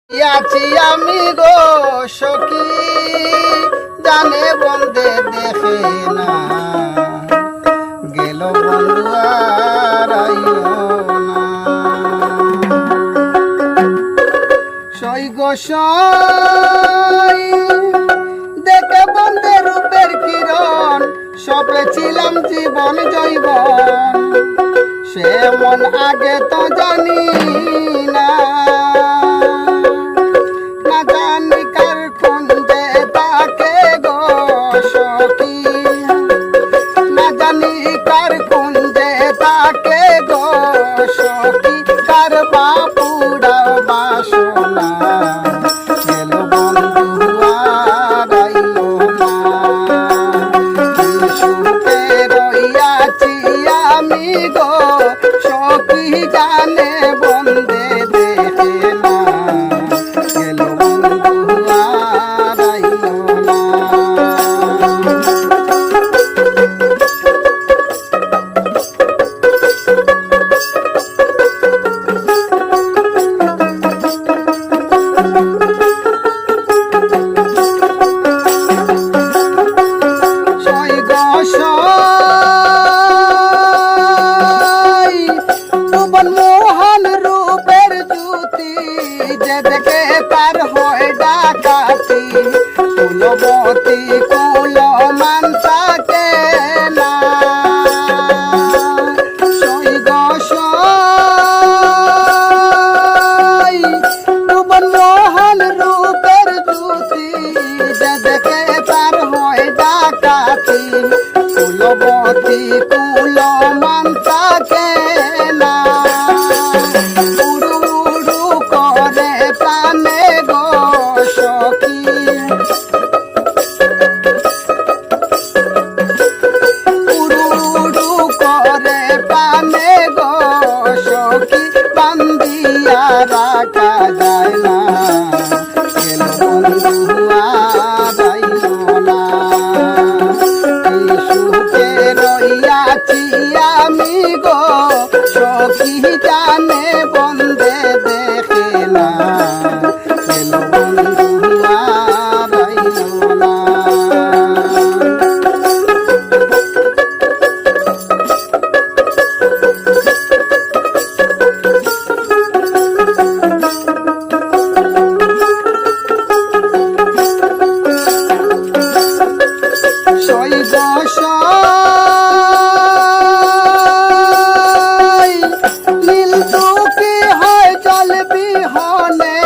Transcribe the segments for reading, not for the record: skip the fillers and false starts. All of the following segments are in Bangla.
আছি আমি গো সখী জানে বন্দে দেখে না গেল বন্ধু আর আইও না সই গো সই দেখে বন্দে রূপের কিরণ সপে ছিলাম জীবন জৈবন সে মন আগে তো জানি না জানে বন্দে দেখে না গেল বন্ধু আর আইলো না সই গো দেখে তার হয় ডাকাতি কুলবতী কুল মানতাকে না সই গো সই ভুবন মোহন রূপের জ্যোতি যে দেখে তার হয় ডাকাতি কুলবতী কুল মানতাকে না রাখা যায় না গেল বন্ধু আর আইলো না সুখে রইয়াছি আমি গো সখী জানে বন্দে দেখে না গেল বন্ধু আর আইলো না সই গো সই নীল দুঃখী হয় জল বিহনে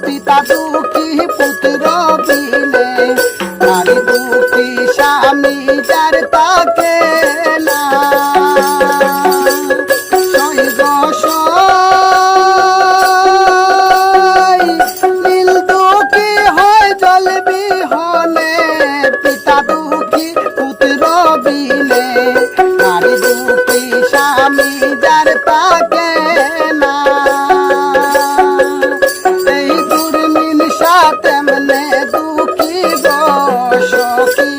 পিতা দুঃখী পুত্র বিনে নারী দুঃখী স্বামী যার তাকে না সই গো সই নীল দুঃখী হয় জল বিহনে পিতা দুঃখী পুত্র বিনে নারী দুঃখী স্বামী যার তাকে না এই দুর্মিন সাতেমনে দুঃখী গো সখী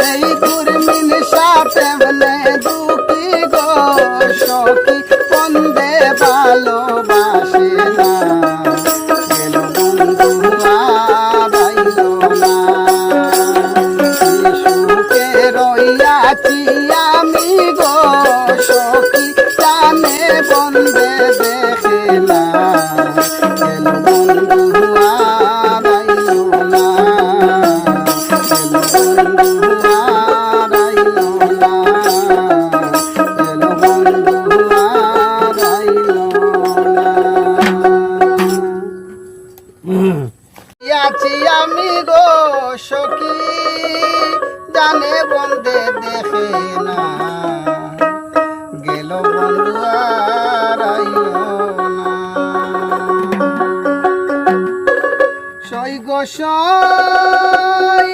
এই দুর্মিন সাতেমনে দুঃখী গো সখী বন্দে ভালোবাসে না গেল বন্ধু আর আইলো না সুখে রইয়াছি আমি গো সখী জানে বন্দে দেখে না গেল বন্ধু আর আইলো না গেল বন্ধু আর আইলো না গেল বন্ধু আর আইলো না আছি আমি গো সখী জানে বন্দে দেখে না গেল বন্ধু আর আইলো না সই গো সই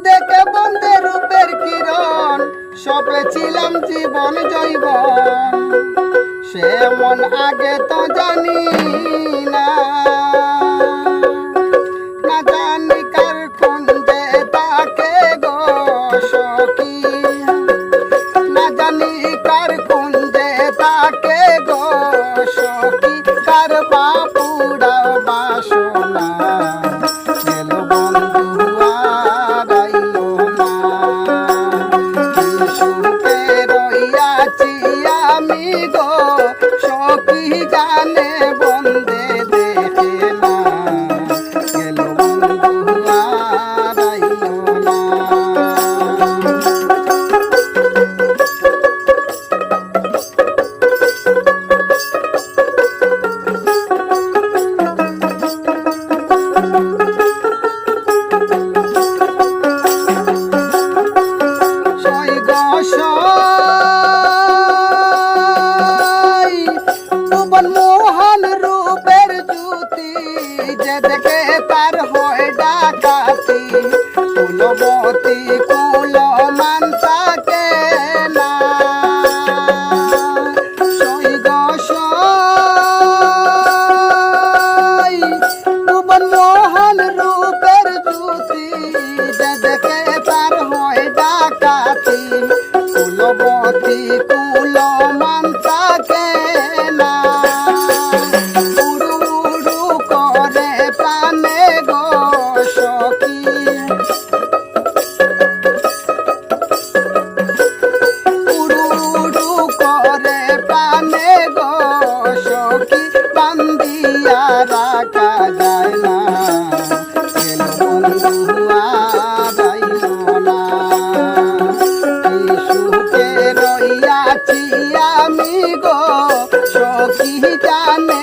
দেখে বন্দে রূপের কিরণ সপে ছিলাম জীবন জৈবন সে মন আগে তো জানি না জানি কার খুঁজে তাকে গো সখী না জানি কার খুঁজে গো সখী জানে বন্দে দেখে না গেল বন্ধু আর আইলো না। মোহন রূপের জ্যোতি যে দেখে তার হয় ডাকাতি কুলবতী কুল মানতাকে না মোহন রূপের জ্যোতি যে দেখে তার হয় ডাকাতি কুলবতী কুল মানতাকে না রাখা যায় না গেল বন্ধু আর আইলো না। কি সুখে রইয়াছি আমি গো সখী জানে